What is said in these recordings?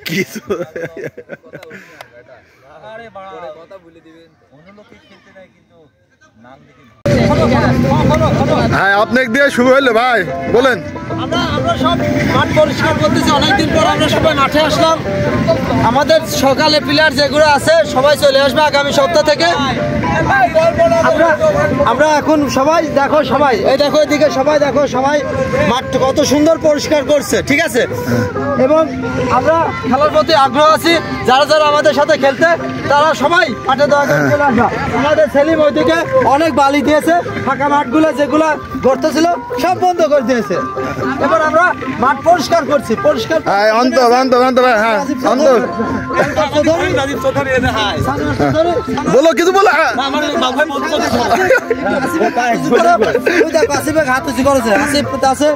কিছু হ্যাঁ আপনাকে দিয়ে শুরু হইলো ভাই বলেন। আমরা সব মাঠ পরিষ্কার করতেছি, অনেকদিন পর আমরা সবাই মাঠে আসলাম। আমাদের সকালে প্লেয়ার যেগুলো আছে সবাই চলে আসবে আগামী সপ্তাহ থেকে। আমরা এখন সবাই দেখো, সবাই এই দেখো এদিকে, সবাই দেখো, সবাই মাঠ কত সুন্দর পরিষ্কার করছে, ঠিক আছে। এবং আমরা খেলার প্রতি আগ্রহ আছি, যারা যারা আমাদের সাথে খেলতে তারা সবাই মাঠে দয়া করে চলে আসবে। আমাদের সেলিম ওইদিকে অনেক বালি দিয়েছে, ফাঁকা মাঠগুলো যেগুলো গর্ত ছিল সব বন্ধ করে দিয়েছে। এবার আমরা মাঠ পরিষ্কার করছি, পরিষ্কার বলো কিছু বলো। হাত উঁচু করেছে আসিফ আছে,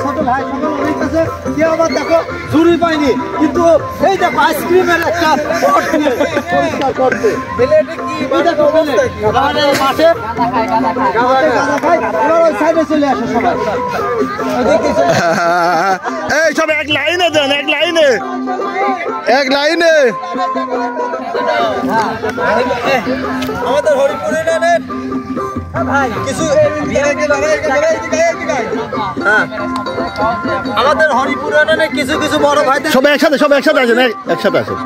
ছোট ভাই সকল অনেক আছে। কি আবার দেখো চুরি পাইনি, কিন্তু এই দেখো আইসক্রিমের একটা পরিষ্কার করছে মাঠে ওই সাইডে চলে আসে সবাই। এই সব এক লাইনে দেন, এক লাইনে, এক লাইনে। আমাদের হরিপুরে কিছু আমাদের হরিপুর কিছু কিছু বড় ভাই সব একসাথে, সব একসাথে আছেন, একসাথে আছেন।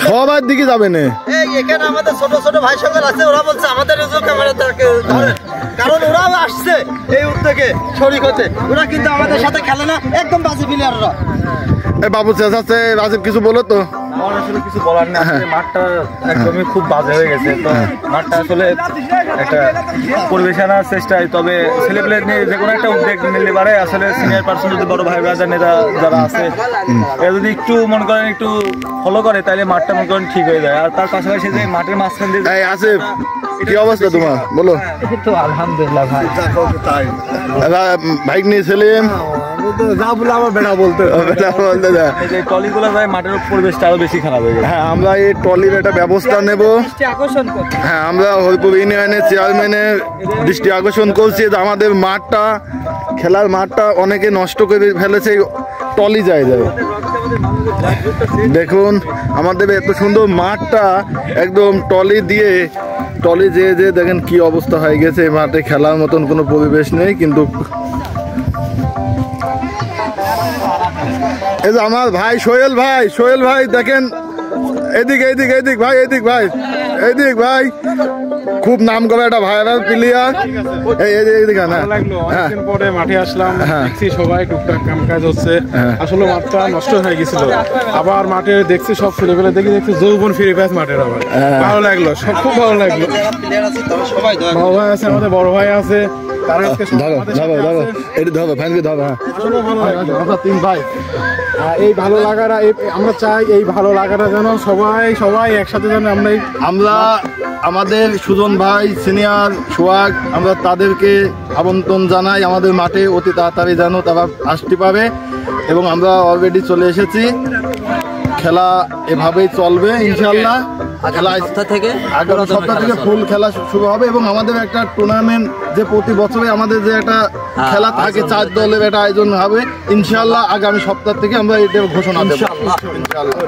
সবার দিকে যাবে না। এখানে আমাদের ছোট ছোট ভাই সকল আছে, ওরা বলছে আমাদের ক্যামেরা ধরে, কারণ ওরাও আসছে এই উদ্যোগে শরীক হতে। ওরা কিন্তু আমাদের সাথে খেলে না, একদম বাজে প্লেয়াররা। বাবু চেঁচাচ্ছে, রাজীব কিছু বলো তো। আমার আসলে কিছু বলার নেই, মাঠটা একদমই খুব বাজে হয়ে গেছে। তো মাঠটা আসলে একটা পরিবেশ আনার চেষ্টায়, তবে ছেলেপেলে নিয়ে যে কোনো একটা উদ্যোগ নিলে পারে। আসলে সিনিয়র পার্সন যদি বড় ভাই ব্রাদার নেতা যারা আছে এরা যদি একটু মনে করেন একটু ফলো করে, তাহলে মাঠটা মনে করেন ঠিক হয়ে যায়। আর তার পাশাপাশি যে মাঠের মাঝখান দিয়ে আসিফ কি অবস্থা তোমার বলো। তো আলহামদুলিল্লাহ ভাই, বাইক নিয়ে সেলিম যা বলে আমার বেটা বলতে ট্রলিগুলো যায়, মাঠের পরিবেশটা আরো বেশি খারাপ হয়ে যায়। হ্যাঁ আমরা এই ট্রলির একটা ব্যবস্থা নেব। হ্যাঁ আমরা হরিপুর ইউনিয়নের চেয়ারম্যানের দৃষ্টি আকর্ষণ করছি যে আমাদের মাঠটা, খেলার মাঠটা অনেকে নষ্ট করে ফেলেছে ট্রলি জায়গায়। দেখুন আমাদের এত সুন্দর মাঠটা একদম ট্রলি দিয়ে, ট্রলি যেয়ে যে দেখেন কি অবস্থা হয়ে গেছে। এই মাঠে খেলার মতন কোনো পরিবেশ নেই। কিন্তু এই যে আমার ভাই সোহেল ভাই, সোহেল ভাই দেখেন এদিক এদিক এদিক ভাই, এদিক ভাই, এদিক ভাই, খুব নাম করা একটা ভাইরাল প্লেয়ার। পরে মাঠে আসলাম, দেখছি সবাই টুকটাক কাম কাজ হচ্ছে। আসলে মাঠটা নষ্ট হয়ে গেছিল, আবার মাঠে দেখছি সব ছেলেপেলে দেখছি যৌবন ফিরে পেয়েছে মাঠের। আবার ভালো লাগলো, সব খুব ভালো লাগলো। বড় ভাই আছে, আমাদের বড় ভাই আছে, এই ভালো লাগাটা, আমরা চাই এই ভালো লাগাটা যেন সবাই একসাথে যেন আমরা আমাদের সুজন ভাই সিনিয়র সোহাগ, আমরা তাদেরকে আমন্ত্রণ জানাই আমাদের মাঠে অতি তাড়াতাড়ি যেন তারা আসতে পারে। এবং আমরা অলরেডি চলে এসেছি, খেলা এভাবেই চলবে ইনশাল্লাহ। আগামী সপ্তাহ থেকে ফুল খেলা শুরু হবে। এবং আমাদের একটা টুর্নামেন্ট যে প্রতি বছরে আমাদের যে একটা খেলা থাকে 4 দলের একটা আয়োজন হবে ইনশাল্লাহ। আগামী সপ্তাহ থেকে আমরা এটা ঘোষণা দেব ইনশাল্লাহ।